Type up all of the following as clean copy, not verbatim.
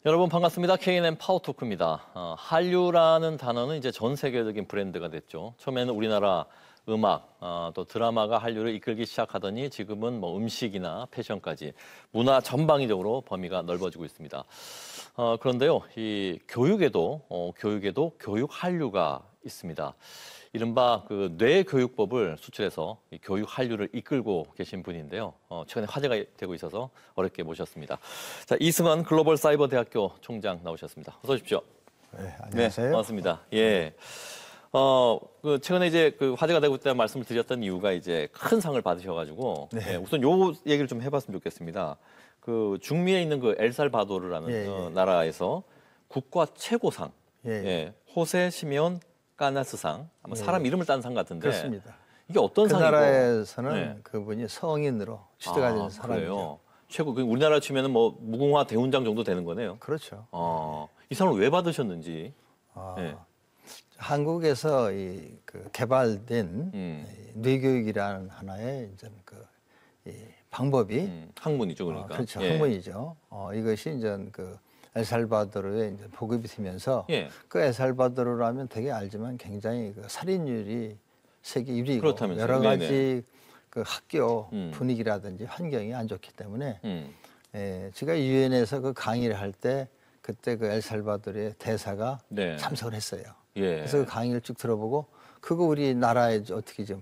여러분 반갑습니다. K&M 파워토크입니다. 한류라는 단어는 이제 전 세계적인 브랜드가 됐죠. 처음에는 우리나라 음악, 또 드라마가 한류를 이끌기 시작하더니 지금은 뭐 음식이나 패션까지 문화 전방위적으로 범위가 넓어지고 있습니다. 그런데요, 이 교육에도 교육 한류가 있습니다. 이른바 그 뇌교육법을 수출해서 이 교육 한류를 이끌고 계신 분인데요. 최근에 화제가 되고 있어서 어렵게 모셨습니다. 자, 이승환 글로벌 사이버 대학교 총장 나오셨습니다. 어서 오십시오. 네, 안녕하세요. 네, 반갑습니다. 예. 그 최근에 이제 그 화제가 되고 있다는 말씀을 드렸던 이유가 이제 큰 상을 받으셔가지고 네. 예, 우선 요 얘기를 좀 해봤으면 좋겠습니다. 그 중미에 있는 그 엘살바도르라는 예. 나라에서 국가 최고상, 예. 호세 시메온 까나스상, 아마 사람 이름을 딴 상 같은데 그렇습니다. 이게 어떤 그 상이고? 나라에서는 네. 그분이 성인으로 취득가 된 사람이죠. 그래요. 최고 우리나라 치면은 뭐 무궁화 대훈장 정도 되는 거네요. 그렇죠. 이 상을 왜 받으셨는지. 네. 한국에서 그 개발된 이 뇌교육이라는 하나의 이제 이 방법이 학문이죠, 그러니까. 그렇죠. 예. 학문이죠. 이것이 이제 그 엘살바도르에 이제 보급이 되면서 예. 그 엘살바도르라면 되게 알지만 굉장히 그 살인율이 세계 1위고 그렇다면서요. 여러 가지 네네. 그 학교 분위기라든지 환경이 안 좋기 때문에 제가 유엔에서 그 강의를 할 때 그때 그 엘살바도르의 대사가 네. 참석을 했어요. 예. 그래서 그 강의를 쭉 들어보고 그거 우리나라에 어떻게 좀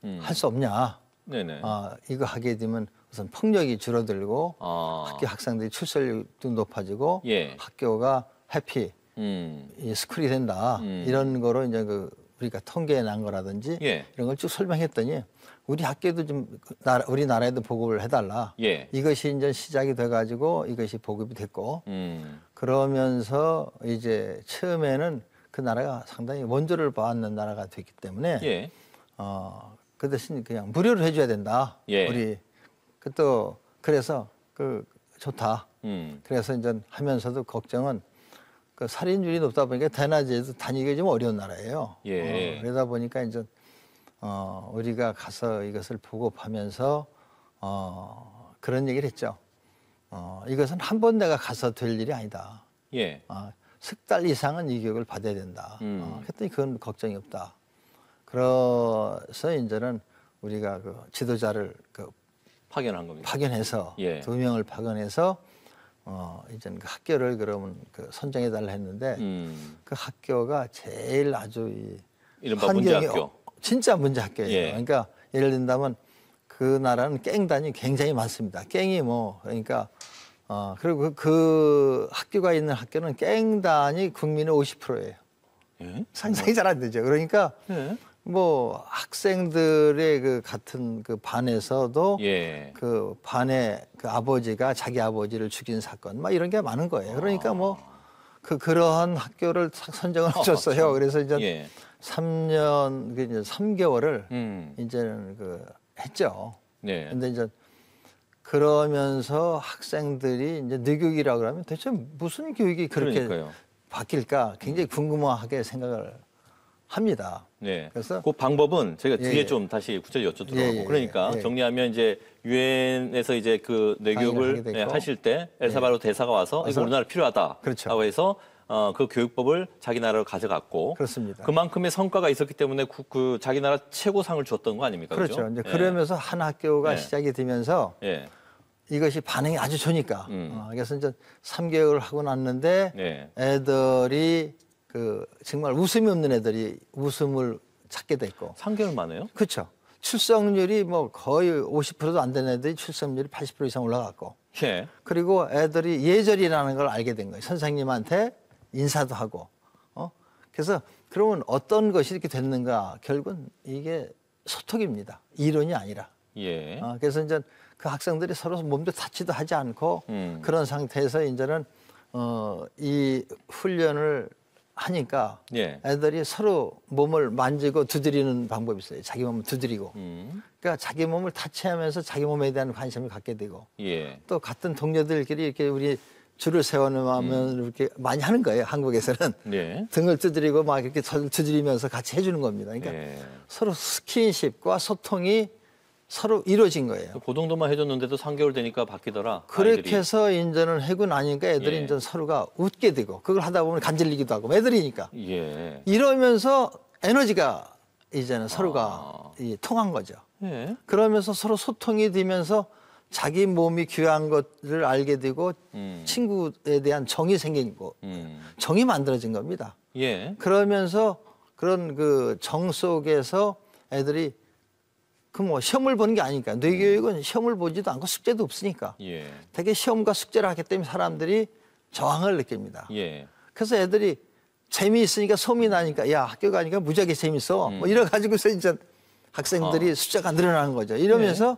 할 수 없냐. 네네. 이거 하게 되면 우선 폭력이 줄어들고 학교 학생들이 출석률도 높아지고 예. 학교가 해피 이 스쿨이 된다. 이런 거로 이제 그 우리가 통계에 난 거라든지 예. 이런 걸 쭉 설명했더니 우리 학교도 좀 우리나라에도 보급을 해달라. 예. 이것이 이제 시작이 돼가지고 이것이 보급이 됐고 그러면서 이제 처음에는 그 나라가 상당히 원조를 받는 나라가 됐기 때문에 예. 그 대신 그냥 무료로 해줘야 된다. 예. 우리 또 그래서 그 좋다. 그래서 이제 하면서도 걱정은 그 살인율이 높다 보니까 대낮에도 다니기 좀 어려운 나라예요. 예. 그러다 보니까 이제 우리가 가서 이것을 보급하면서 그런 얘기를 했죠. 이것은 한 번 내가 가서 될 일이 아니다. 예. 석 달 이상은 이 교육을 받아야 된다. 그랬더니 그건 걱정이 없다. 그래서 이제는 우리가 그 지도자를 파견한 겁니다. 파견해서 예. 2명을 파견해서 이제는 그 학교를 그러면 그 선정해 달라 했는데 그 학교가 제일 아주 이른바 문제학교. 진짜 문제학교예요. 예. 그러니까 예를 든다면 그 나라는 깽단이 굉장히 많습니다. 깽이 그러니까 그리고 그 학교가 있는 학교는 깽단이 국민의 50%예요. 예? 상상이 잘 안 되죠. 그러니까 예. 뭐 학생들의 그 같은 그 반에서도 예. 그 반의 그 아버지가 자기 아버지를 죽인 사건 막 이런 게 많은 거예요. 그러니까 뭐 그러한 학교를 선정을 줬어요. 그래서 이제 예. 3년 그 이제 3개월을 이제는 그 했죠. 네. 근데 이제 그러면서 학생들이 이제 뇌교육이라고 그러면 대체 무슨 교육이 그렇게 그러니까요. 바뀔까 굉장히 궁금하게 생각을 합니다. 네. 그래서 그 방법은 저희가 뒤에 예. 좀 다시 구체적으로 여쭙도록 예, 하고 예, 그러니까 예. 정리하면 이제 유엔에서 이제 그 강의를 뇌교육을 하게 됐고. 하실 때 엘사바도르 대사가 와서 이거 우리나라 필요하다라고 그렇죠. 해서 그 교육법을 자기 나라로 가져갔고 그렇습니다. 그만큼의 성과가 있었기 때문에 그 자기 나라 최고상을 줬던 거 아닙니까? 그렇죠. 이제 예. 그러면서 한 학교가 예. 시작이 되면서 예. 이것이 반응이 아주 좋으니까 그래서 이제 3개월을 하고 났는데 네. 애들이 그 정말 웃음이 없는 애들이 웃음을 찾게 됐고 3개월 만에요? 그렇죠. 출석률이 뭐 거의 50%도 안 되는 애들이 출석률이 80% 이상 올라갔고 예. 그리고 애들이 예절이라는 걸 알게 된 거예요. 선생님한테 인사도 하고 그래서 그러면 어떤 것이 이렇게 됐는가 결국은 이게 소통입니다. 이론이 아니라. 예. 그래서 이제 그 학생들이 서로 몸도 다치도 하지 않고 그런 상태에서 이제는 이 훈련을 하니까 예. 애들이 서로 몸을 만지고 두드리는 방법이 있어요. 자기 몸을 두드리고. 그러니까 자기 몸을 타치하면서 자기 몸에 대한 관심을 갖게 되고 예. 또 같은 동료들끼리 이렇게 우리 줄을 세워놓으면 이렇게 많이 하는 거예요. 한국에서는 네. 등을 두드리고 막 이렇게 두드리면서 같이 해주는 겁니다. 그러니까 예. 서로 스킨십과 소통이 서로 이루어진 거예요. 그 정도만 해줬는데도 3개월 되니까 바뀌더라. 그렇게 아이들이. 해서 인전을 하고 나니까 애들이 예. 이제 서로가 웃게 되고 그걸 하다 보면 간질리기도 하고 애들이니까 예. 이러면서 에너지가 이제는 서로가 이 통한 거죠. 예. 그러면서 서로 소통이 되면서 자기 몸이 귀한 것을 알게 되고 친구에 대한 정이 생긴 거, 정이 만들어진 겁니다. 예. 그러면서 그런 그 정 속에서 애들이 그 뭐 시험을 보는 게 아니니까 뇌교육은 시험을 보지도 않고 숙제도 없으니까 예. 되게 시험과 숙제를 하기 때문에 사람들이 저항을 느낍니다. 예. 그래서 애들이 재미있으니까 소문이 나니까 야 학교 가니까 무지하게 재밌어 뭐 이래 가지고서 이제 학생들이 숫자가 늘어나는 거죠. 이러면서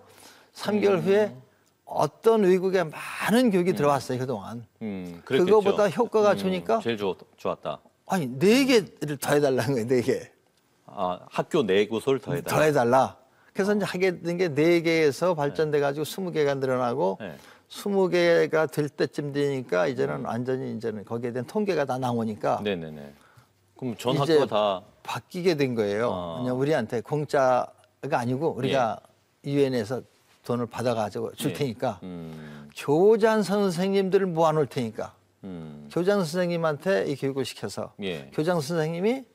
3개월 후에 어떤 외국에 많은 교육이 들어왔어요 그동안. 그랬겠죠. 그거보다 효과가 좋으니까 제일 좋았다. 아니 4개를 더 해달라는 거예요. 4개. 아, 학교 4곳을 더해다. 더 해달라. 그래서 이제 하게 된 게 4개에서 발전돼 가지고 20개가 늘어나고 네. 20개가 될 때쯤 되니까 이제는 완전히 이제는 거기에 대한 통계가 다 나오니까 네네네. 그럼 전 이제 학교가 다 바뀌게 된 거예요. 그냥 우리한테 공짜가 아니고 우리가 유엔에서 돈을 받아가지고 줄 예. 테니까 교장 선생님들을 모아놓을 테니까 교장 선생님한테 이 교육을 시켜서 예. 교장 선생님이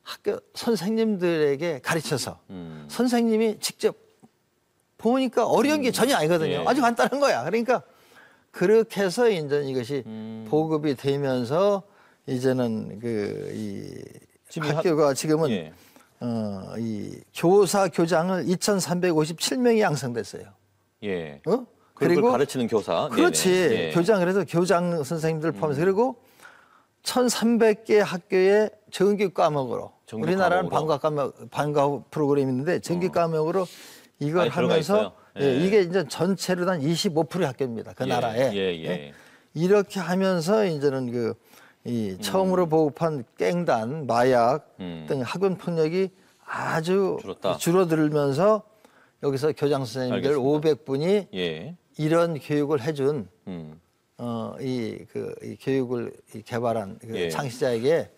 학교 선생님들에게 가르쳐서 선생님이 직접 보니까 어려운 게 전혀 아니거든요. 예. 아주 간단한 거야. 그러니까 그렇게 해서 이제 이것이 보급이 되면서 이제는 이 지금 이 학교가 지금은 예. 이 교사 교장을 2,357명이 양성됐어요. 예. 어? 그리고 가르치는 교사. 그렇지. 네네. 예. 교장 그래서 교장 선생님들 포함해서 그리고 1,300개 학교의 정규 과목으로 정규 우리나라는 과목으로. 방과 프로그램이 있는데 정규 과목으로 이걸 많이 들어가 하면서 있어요. 예. 이게 이제 전체로 한 25%의 학교입니다. 그 예, 나라에. 예. 이렇게 하면서 이제는 이 처음으로 보급한 깽단, 마약 등 학원 폭력이 아주 줄었다. 줄어들면서 여기서 교장 선생님들 알겠습니다. 500분이 예. 이런 교육을 해준 음. 이 교육을 개발한 예. 창시자에게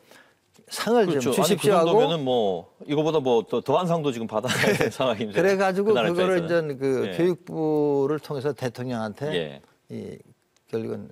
상을 그렇죠. 좀 아니, 그 주십시오 하고 정도면은 뭐 이거보다 뭐 더한 상도 지금 받아야 되는 상황인데. 그래가지고 그 나라 그거를 입장에서는. 이제 예. 교육부를 통해서 대통령한테 예. 결국은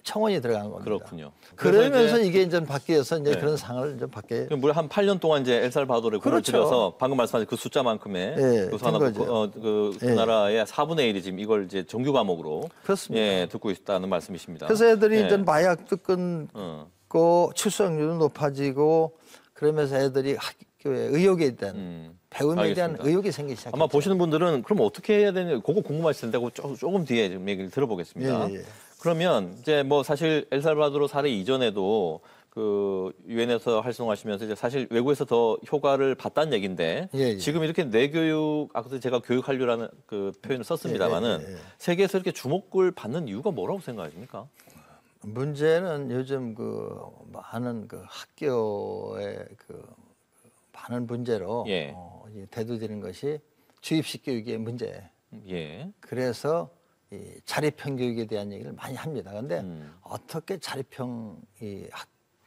청원이 들어간 겁니다. 그렇군요. 그러면서 이제 이게 이제 바뀌어서 이제 네. 그런 상을 좀 받게. 무려 한 8년 동안 이제 엘살바도르에 군을 그렇죠. 들여서 방금 말씀하신 그 숫자만큼의 예, 교사 된 거죠. 그 예. 나라의 4분의 1이 지금 이걸 이제 정규 과목으로 그렇습니다. 예, 듣고 있다는 말씀이십니다. 그래서 애들이 예. 이제 마약도 끊고 출석률도 높아지고 그러면서 애들이 학교에 의욕에 대한 배움에 대한 알겠습니다. 의욕이 생기기 시작했죠. 아마 보시는 분들은 그럼 어떻게 해야 되는 그거 궁금하실 텐데 그거 조금 뒤에 좀 얘기를 들어보겠습니다. 예. 그러면 이제 뭐 사실 엘살바도르 사례 이전에도 그 유엔에서 활성화하시면서 이제 사실 외국에서 더 효과를 봤다는 얘기인데 예. 지금 이렇게 내교육 아까도 제가 교육한류라는 그 표현을 썼습니다만은 예. 세계에서 이렇게 주목을 받는 이유가 뭐라고 생각하십니까? 문제는 요즘 많은 학교의 많은 문제로 예. 이제 대두되는 것이 주입식 교육의 문제. 예. 그래서 이 자립형 교육에 대한 얘기를 많이 합니다. 그런데 어떻게 자립형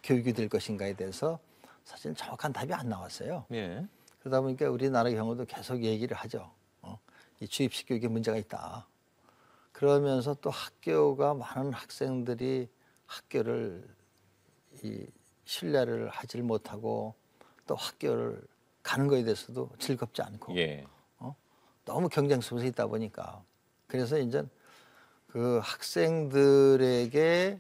교육이 될 것인가에 대해서 사실 정확한 답이 안 나왔어요. 예. 그러다 보니까 우리나라 경우도 계속 얘기를 하죠. 이 주입식 교육에 문제가 있다. 그러면서 또 학교가 많은 학생들이 학교를 신뢰를 하질 못하고 또 학교를 가는 거에 대해서도 즐겁지 않고 예. 너무 경쟁 속에 있다 보니까 그래서 이제 그 학생들에게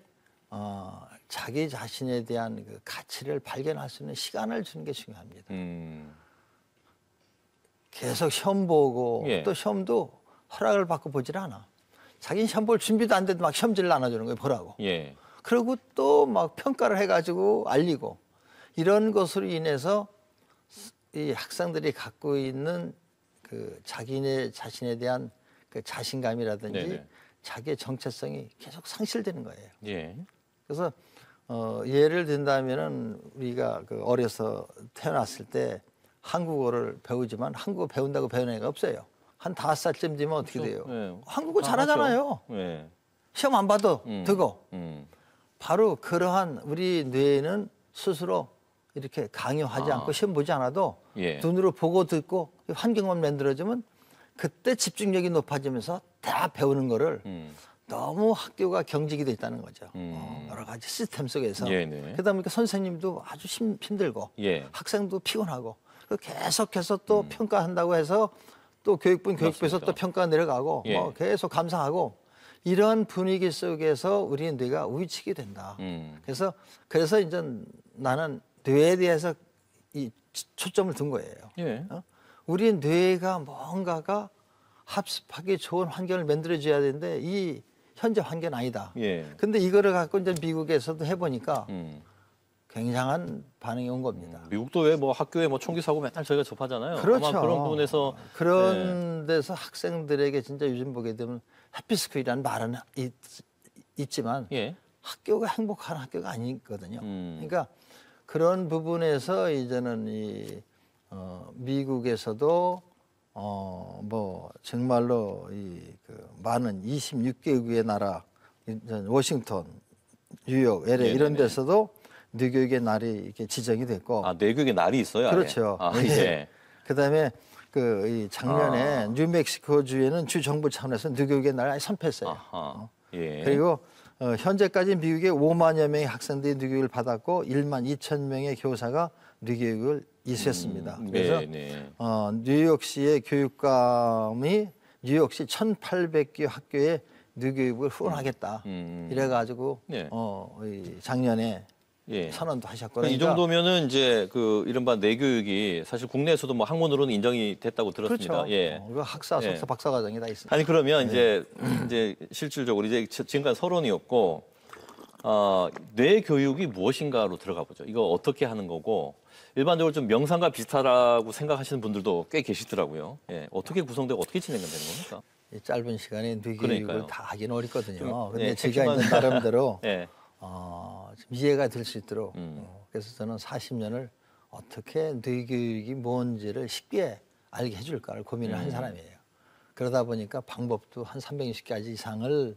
자기 자신에 대한 그 가치를 발견할 수 있는 시간을 주는 게 중요합니다. 계속 시험 보고 예. 또 시험도 허락을 받고 보질 않아. 자기는 시험 볼 준비도 안 돼도 막 시험지를 나눠주는 거예요. 보라고. 예. 그리고 또 막 평가를 해가지고 알리고 이런 것으로 인해서 이 학생들이 갖고 있는 그 자기네 자신에 대한 그 자신감이라든지 네네. 자기의 정체성이 계속 상실되는 거예요. 예. 그래서 예를 든다면은 우리가 어려서 태어났을 때 한국어를 배우지만 한국어 배운다고 배우는 애가 없어요. 한 5살쯤 되면 어떻게 돼요? 예. 한국어 잘하잖아요. 예. 시험 안 봐도 되고. 음. 바로 그러한 우리 뇌는 스스로 이렇게 강요하지 않고 시험 보지 않아도 예. 눈으로 보고 듣고 환경만 만들어주면 그때 집중력이 높아지면서 다 배우는 거를 음. 너무 학교가 경직이 돼 있다는 거죠. 여러 가지 시스템 속에서. 네네. 그러다 보니까 선생님도 아주 힘들고 예. 학생도 피곤하고 계속해서 또 평가한다고 해서 또 교육부에서 맞습니다. 또 평가 내려가고 예. 뭐 계속 감사하고 이런 분위기 속에서 우리 뇌가 우위치게 된다. 그래서 이제 나는 뇌에 대해서 이 초점을 둔 거예요. 예. 우리 뇌가 뭔가가 합습하기 좋은 환경을 만들어줘야 되는데 이 현재 환경은 아니다. 예. 근데 이거를 갖고 이제 미국에서도 해보니까 음. 굉장한 반응이 온 겁니다. 미국도 왜 뭐 학교에 뭐 총기 사고 맨날 저희가 접하잖아요. 그렇죠. 아마 그런 부분에서 그런 데서 학생들에게 진짜 요즘 보게 되면 해피스쿨이라는 말은 있지만 예. 학교가 행복한 학교가 아니거든요. 음. 그러니까 그런 부분에서 이제는 미국에서도 뭐 정말로 그 많은 26개국의 나라, 워싱턴, 뉴욕, LA 이런 네네네. 데서도 뇌교육의 날이 이렇게 지정이 됐고, 아, 뇌교육의 날이 있어요. 아예? 그렇죠. 아, 예. 예. 그다음에 이 작년에 뉴멕시코 주에는 주 정부 차원에서 뇌교육의 날 아예 선포했어요. 아하. 예. 그리고 현재까지 미국에 5만여 명의 학생들이 뇌교육을 받았고 1만 2천 명의 교사가 뇌교육을 이수했습니다. 그래서 네. 뉴욕시의 교육감이 뉴욕시 1,800개 학교에 뇌교육을 후원하겠다. 이래가지고 네. 이 작년에 예. 선언도 하셨고 이 정도면은 이제 그 이른바 내교육이 사실 국내에서도 뭐 학문으로는 인정이 됐다고 들었습니다. 그렇죠. 예. 이거 학사, 석사, 예. 박사 과정이 다 있습니다. 아니 그러면 이제 실질적으로 이제 지금까지 서론이었고 뇌 교육이 무엇인가로 들어가 보죠. 이거 어떻게 하는 거고 일반적으로 좀 명상과 비슷하다고 생각하시는 분들도 꽤 계시더라고요. 예. 어떻게 구성되고 어떻게 진행되는 겁니까? 이 짧은 시간에 뇌교육을 그러니까요. 다 하기는 어렵거든요. 좀, 근데 예, 제가 핵심만- 이제 나름대로 예. 좀 이해가 될 수 있도록 그래서 저는 40년을 어떻게 뇌교육이 뭔지를 쉽게 알게 해줄까를 고민을 한 사람이에요. 그러다 보니까 방법도 한 360가지 이상을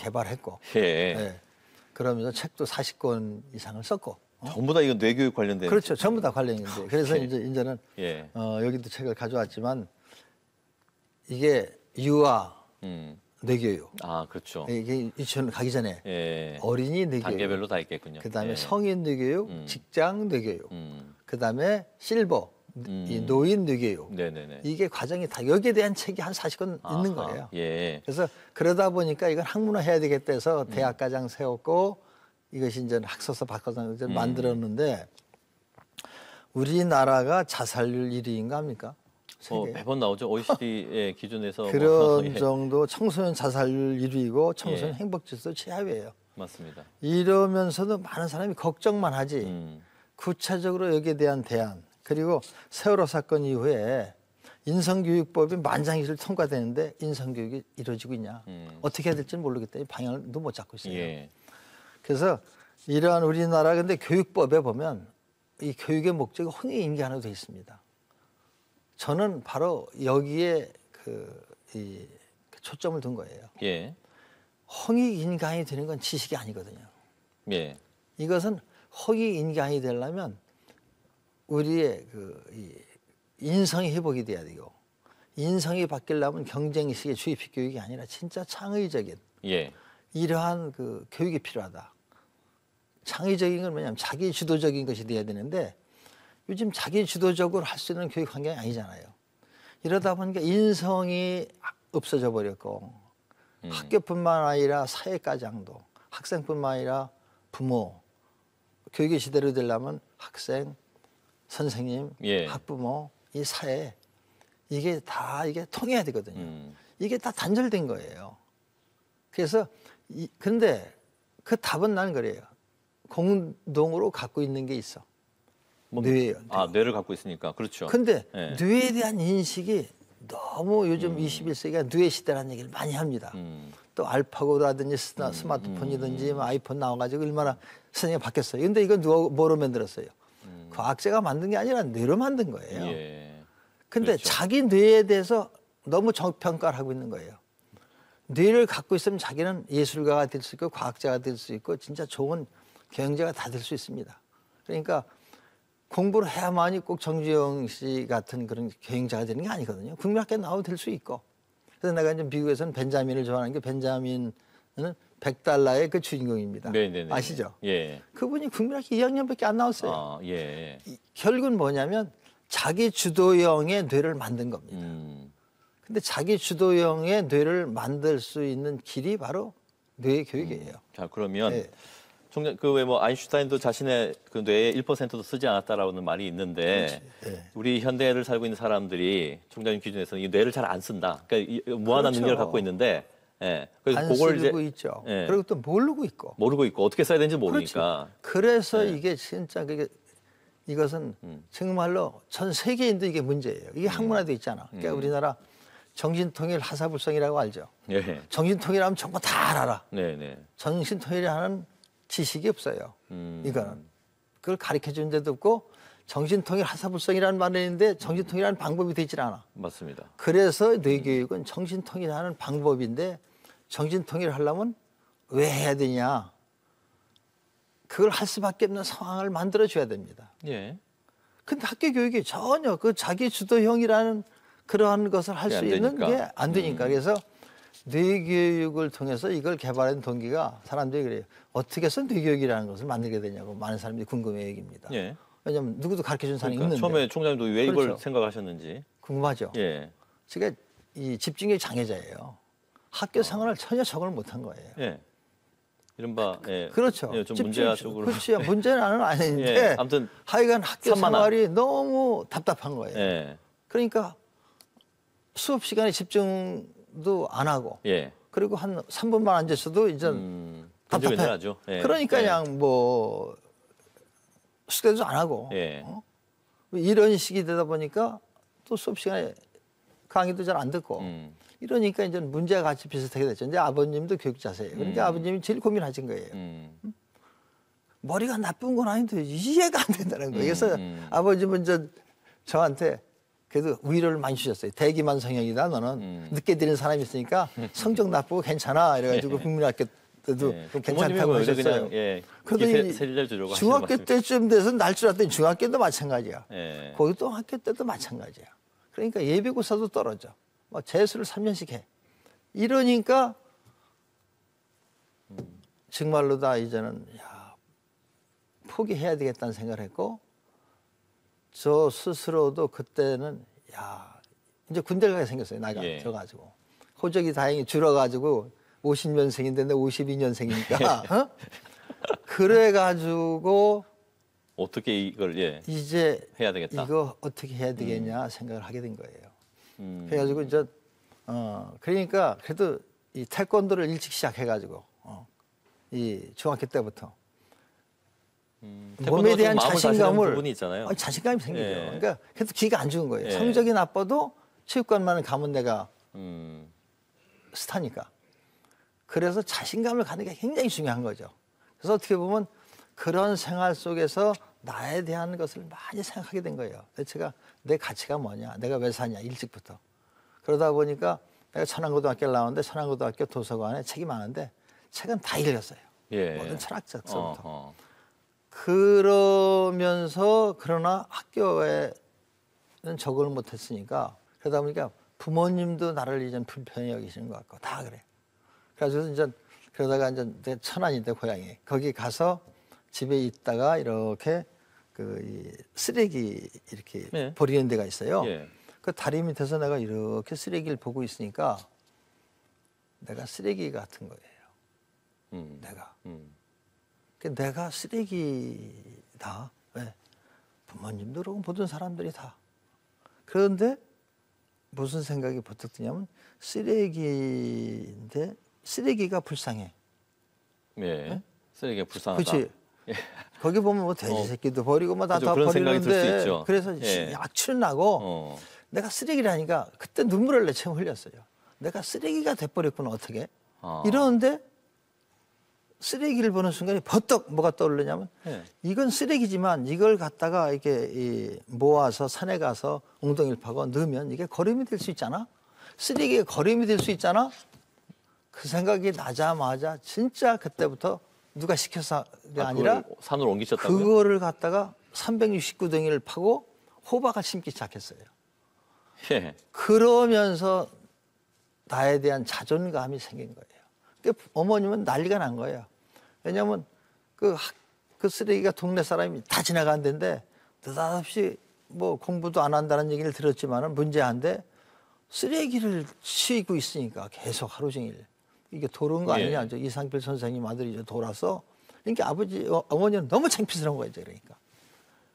개발했고 예. 예. 그러면서 책도 40권 이상을 썼고 전부 다 이거 뇌교육 관련된. 그렇죠. 전부 다 관련인데 그래서 예. 이제는 예. 여기도 책을 가져왔지만 이게 유아 음. 뇌교육 아, 그렇죠. 이게 유치원 가기 전에 예. 어린이 뇌교육 단계별로 다 있겠군요. 그다음에 예. 성인 뇌교육, 직장 뇌교육, 그다음에 실버, 이 노인 뇌교육. 네네네. 이게 과정이 다 여기에 대한 책이 한 40권 있는 아하, 거예요. 예. 그래서 그러다 보니까 이건 학문화 해야 되겠다 해서 대학과장 세웠고 이것이 이제 학서서 바꿔서 이제 만들었는데 우리나라가 자살률 1위인가 합니까? 세계. 매번 나오죠. OECD의 기준에서. 그런 예. 정도 청소년 자살률 1위고 청소년 예. 행복지수 최하위예요. 맞습니다. 이러면서도 많은 사람이 걱정만 하지 구체적으로 여기에 대한 대안 그리고 세월호 사건 이후에 인성교육법이 만장일치로 통과되는데 인성교육이 이루어지고 있냐 어떻게 해야 될지는 모르기 때문에 방향도 못 잡고 있어요. 예. 그래서 이러한 우리나라 근데 교육법에 보면 이 교육의 목적이 홍익인간으로 되어 있습니다. 저는 바로 여기에 이 초점을 둔 거예요. 예. 홍익인간이 되는 건 지식이 아니거든요. 예. 이것은 홍익인간이 되려면 우리의 이 인성이 회복이 돼야 되고 인성이 바뀌려면 경쟁식의 주입식 교육이 아니라 진짜 창의적인 예. 이러한 교육이 필요하다. 창의적인 건 뭐냐면 자기 주도적인 것이 돼야 되는데 요즘 자기 주도적으로 할 수 있는 교육 환경이 아니잖아요. 이러다 보니까 인성이 없어져 버렸고 학교뿐만 아니라 사회과정도 학생뿐만 아니라 부모 교육의 시대로 되려면 학생, 선생님, 예. 학부모, 이 사회 이게 다 이게 통해야 되거든요. 이게 다 단절된 거예요. 그래서 근데 그 답은 나는 그래요. 공동으로 갖고 있는 게 있어. 뇌예요. 아, 뇌를 갖고 있으니까. 그렇죠. 근데 예. 뇌에 대한 인식이 너무 요즘 21세기가 뇌 시대라는 얘기를 많이 합니다. 또 알파고라든지 스마트폰이든지 뭐 아이폰 나와가지고 얼마나 세상이 바뀌었어요. 근데 이건 누가 뭐로 만들었어요? 과학자가 만든 게 아니라 뇌로 만든 거예요. 예. 근데 그렇죠. 자기 뇌에 대해서 너무 저평가를 하고 있는 거예요. 뇌를 갖고 있으면 자기는 예술가가 될 수 있고 과학자가 될 수 있고 진짜 좋은 경영자가 다 될 수 있습니다. 그러니까 공부를 해야만이 꼭 정주영 씨 같은 그런 경영자가 되는 게 아니거든요. 국민학교에 나와도 될 수 있고. 그래서 내가 이제 미국에서는 벤자민을 좋아하는 게 벤자민은 $100의 그 주인공입니다. 네네네. 아시죠? 예. 그분이 국민학교 2학년밖에 안 나왔어요. 아, 예. 결국은 뭐냐면 자기 주도형의 뇌를 만든 겁니다. 근데 자기 주도형의 뇌를 만들 수 있는 길이 바로 뇌 교육이에요. 자, 그러면 네. 총장 그 왜 뭐 아인슈타인도 자신의 그 뇌의 1%도 쓰지 않았다라는 말이 있는데 네. 우리 현대를 살고 있는 사람들이 총장님 기준에서는 이 뇌를 잘 안 쓴다. 그러니까 이 무한한 그렇죠. 능력을 갖고 있는데 예. 그래서 안 그걸 이제 쓰고 있죠. 예. 그리고 또 모르고 있고. 모르고 있고 어떻게 써야 되는지 모르니까. 그래서 네. 이게 진짜 그게 이것은 정말로 전 세계인도 이게 문제예요. 이게 학문화돼 있잖아. 그러니까 우리나라 정신통일 하사불성이라고 알죠. 예. 정신통일하면 정말 다 알아. 네. 정신통일하는 지식이 없어요. 이거는 그걸 가르쳐 준 데도 없고 정신통일 하사불성이라는 말이 있는데 정신통일하는 방법이 되질 않아. 맞습니다. 그래서 뇌교육은 정신통일하는 방법인데 정신통일을 하려면 왜 해야 되냐? 그걸 할 수밖에 없는 상황을 만들어 줘야 됩니다. 예. 근데 학교 교육이 전혀 그 자기 주도형이라는 그러한 것을 할 그게 수 안 있는 되니까. 게 안 되니까. 그래서 뇌교육을 통해서 이걸 개발한 동기가 사람들이 그래요. 어떻게 해서 뇌교육이라는 것을 만들게 되냐고 많은 사람들이 궁금해 얘기입니다. 예. 왜냐하면 누구도 가르쳐 준 사람이 그러니까 있는데. 처음에 총장님도 왜 이걸 그렇죠. 생각하셨는지. 궁금하죠. 예. 제가 이 집중력 장애자예요. 학교 생활을 전혀 적응을 못한 거예요. 예. 이른바 예. 그렇죠. 예, 좀 집중- 문제아 쪽으로. 그렇죠. 문제는 아닌데 예. 아무튼 하여간 학교 산만한. 생활이 너무 답답한 거예요. 예. 그러니까 수업 시간에 집중도 안 하고 예. 그리고 한 3분만 앉아서도 이제 답답해. 하죠. 예. 그러니까 예. 그냥 뭐 숙제도 안 하고 예. 이런 식이 되다 보니까 또 수업 시간에 강의도 잘 안 듣고 이러니까 이제 문제가 같이 비슷하게 됐죠. 이제 아버님도 교육자세요. 그러니까 아버님이 제일 고민하신 거예요. 머리가 나쁜 건 아닌데 이해가 안 된다는 거예요. 그래서 아버님은 이제 저한테 그래도 위로를 많이 주셨어요. 대기만 성형이다. 너는 늦게 들은 사람이 있으니까 성적 나쁘고 괜찮아. 이래가지고 국민학교 때도 예. 그럼 괜찮다고 부모님이 왜 하셨어요. 그냥 예. 그러더니 세리를 주려고 중학교 하시는 때쯤 돼서 날 줄 알았더니 중학교 때도 마찬가지야. 예. 고등학교 때도 마찬가지야. 그러니까 예비고사도 떨어져. 뭐 재수를 3년씩 해. 이러니까 정말로 다 이제는 야, 포기해야 되겠다는 생각을 했고 저 스스로도 그때는 야 이제 군대를 가게 생겼어요. 나이가 예. 들어가지고 호적이 다행히 줄어가지고 50년생인데 내 52년생이니까 어? 그래가지고 어떻게 이걸 예. 이제 해야 되겠다. 이거 어떻게 해야 되겠냐 생각을 하게 된 거예요. 그래가지고 이제 그러니까 그래도 이 태권도를 일찍 시작해가지고 이 중학교 때부터 몸에 대한 자신감을 부분이 있잖아요. 자신감이 생기죠. 예. 그러니까 그래도 기가 안 죽은 거예요. 예. 성적이 나빠도 체육관만 가면 내가 스타니까. 그래서 자신감을 갖는 게 굉장히 중요한 거죠. 그래서 어떻게 보면 그런 생활 속에서 나에 대한 것을 많이 생각하게 된 거예요. 대체가 내 가치가 뭐냐, 내가 왜 사냐 일찍부터. 그러다 보니까 내가 천안고등학교를 나왔는데 천안고등학교 도서관에 책이 많은데 책은 다 읽었어요. 예. 모든 철학책서부터. 어허. 그러면서 그러나 학교에는 적응을 못했으니까 그러다 보니까 부모님도 나를 이제 불편히 여기시는 것 같고 다 그래. 그래서 이제 그러다가 이제 내 천안인데 고향이 거기 가서 집에 있다가 이렇게 그 이 쓰레기 이렇게 네. 버리는 데가 있어요. 예. 그 다리 밑에서 내가 이렇게 쓰레기를 보고 있으니까 내가 쓰레기 같은 거예요. 내가. 내가 쓰레기다. 왜? 부모님도 그러고 모든 사람들이 다. 그런데 무슨 생각이 버뜩 드냐면 쓰레기인데 쓰레기가 불쌍해. 예. 쓰레기가 불쌍하다. 그렇지. 거기 보면 뭐 돼지 새끼도 버리고 뭐 다 그죠. 그런 생각이 들 수 버리는데 있죠. 그래서 예. 악취는 나고 내가 쓰레기라니까 그때 눈물을 내처럼 흘렸어요. 내가 쓰레기가 돼버렸구나 어떻게. 이러는데 쓰레기를 보는 순간에 버떡 뭐가 떠오르냐면 예. 이건 쓰레기지만 이걸 갖다가 이렇게 모아서 산에 가서 웅덩이를 파고 넣으면 이게 거름이 될 수 있잖아. 쓰레기가 거름이 될 수 있잖아. 그 생각이 나자마자 진짜 그때부터 누가 시켜서가 아니라 그걸 산으로 옮기셨다고요? 그거를 갖다가 369덩이를 파고 호박을 심기 시작했어요. 예. 그러면서 나에 대한 자존감이 생긴 거예요. 그러니까 어머님은 난리가 난 거예요. 왜냐하면 그 쓰레기가 동네 사람이 다 지나간 데인데 느닷없이 뭐 공부도 안 한다는 얘기를 들었지만은 문제한데 쓰레기를 치우고 있으니까 계속 하루 종일 이게 도른 거 예. 아니냐. 이상필 선생님 아들이 돌아서 그러니까 어머니는 너무 창피스러운 거죠. 그러니까.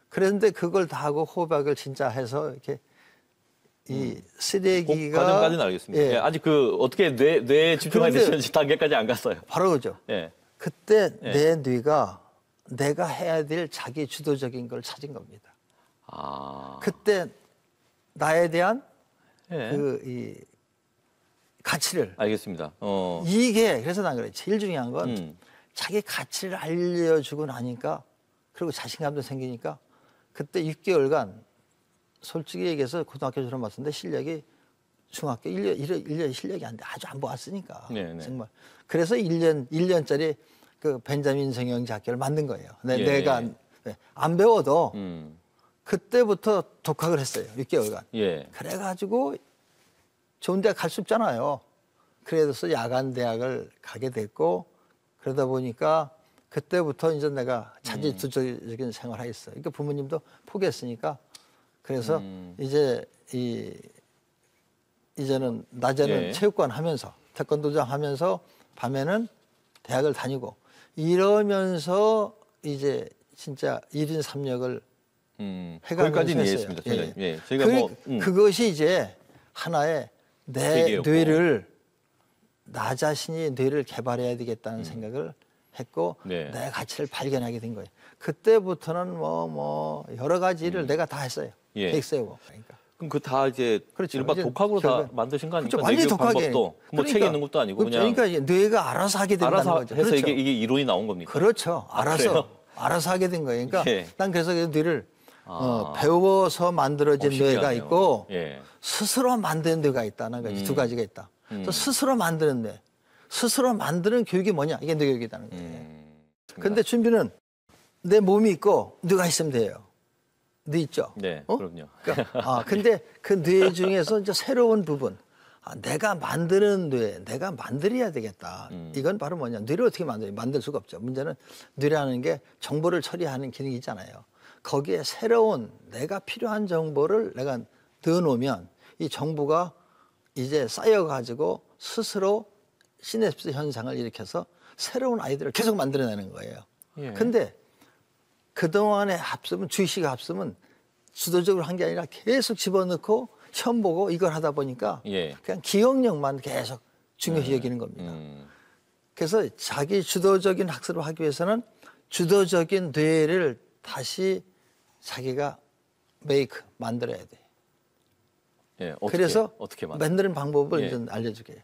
그런데 그걸 다 하고 호박을 진짜 해서 이렇게 이 쓰레기가 과정까지는 알겠습니다. 예. 예, 아직 그 어떻게 뇌에 집중하게 그런데 되시는지 단계까지 안 갔어요. 바로 그죠. 예. 그때 예. 내 뇌가 내가 해야 될 자기 주도적인 걸 찾은 겁니다. 아. 그때 나에 대한 예. 이 가치를 알겠습니다. 이게 그래서 난 그래. 제일 중요한 건 음. 자기 가치를 알려주고 나니까 그리고 자신감도 생기니까 그때 6개월간 솔직히 얘기해서 고등학교 졸업 맞았는데 실력이 중학교 1년 실력이 안 돼. 아주 안 보았으니까. 네네. 정말. 그래서 1년짜리 그 벤자민 성형제 학교를 만든 거예요. 예. 내가 안 배워도 그때부터 독학을 했어요. 6개월간. 예. 그래가지고 좋은 대학 갈 수 없잖아요. 그래서 야간 대학을 가게 됐고 그러다 보니까 그때부터 이제 내가 자질투족적인 생활을 하겠어요. 그러니까 부모님도 포기했으니까 그래서 이제 이제는 낮에는 예. 체육관 하면서 태권도장 하면서 밤에는 대학을 다니고 이러면서 이제 진짜 1인 3역을 해가면서 거기까지는 했어요. 이해했습니다. 저희가. 예. 저희가 그것이 이제 하나의 내 계기였고. 뇌를 나 자신이 뇌를 개발해야 되겠다는 생각을 했고 네. 내 가치를 발견하게 된 거예요. 그때부터는 뭐 여러 가지 일을 내가 다 했어요. 예. 계획 세우고. 그러니까. 그럼 그 다 이제 그렇죠. 이른바 이제 독학으로 다 결국엔. 만드신 거 아닙니까? 그렇죠. 완전히 내교육 독학이에요. 방법도 뭐 책에 있는 것도 아니고 그냥 그러니까 이제 뇌가 알아서 하게 된다는 알아서 거죠. 해서 그렇죠. 이게 이론이 나온 겁니까? 그렇죠. 그래요? 알아서 하게 된 거예요. 그러니까 예. 난 그래서 그 뇌를 배워서 만들어진 뇌가 신기하네요. 있고 예. 스스로 만드는 뇌가 있다는 거지. 두 가지가 있다. 그래서 스스로 만드는 뇌. 스스로 만드는 교육이 뭐냐? 이게 뇌교육이라는 거예요. 근데 준비는 내 몸이 있고 뇌가 있으면 돼요. 뇌 있죠? 네, 어? 그럼요. 그러니까, 근데 그 뇌 중에서 이제 새로운 부분. 내가 만드는 뇌, 내가 만들어야 되겠다. 이건 바로 뭐냐? 뇌를 어떻게 만들 수가 없죠. 문제는 뇌라는 게 정보를 처리하는 기능이 있잖아요. 거기에 새로운 내가 필요한 정보를 내가 넣어놓으면 이 정보가 이제 쌓여가지고 스스로 시냅스 현상을 일으켜서 새로운 아이디어를 계속 만들어내는 거예요. 예. 근데 그동안의 합습은 주의식 합습은 주도적으로 한 게 아니라 계속 집어넣고 시험 보고 이걸 하다 보니까 예. 그냥 기억력만 계속 중요시 여기는 겁니다. 그래서 자기 주도적인 학습을 하기 위해서는 주도적인 뇌를 다시 자기가 만들어야 돼. 예. 그래서 어떻게 만드는 방법을 예. 좀 알려줄게요.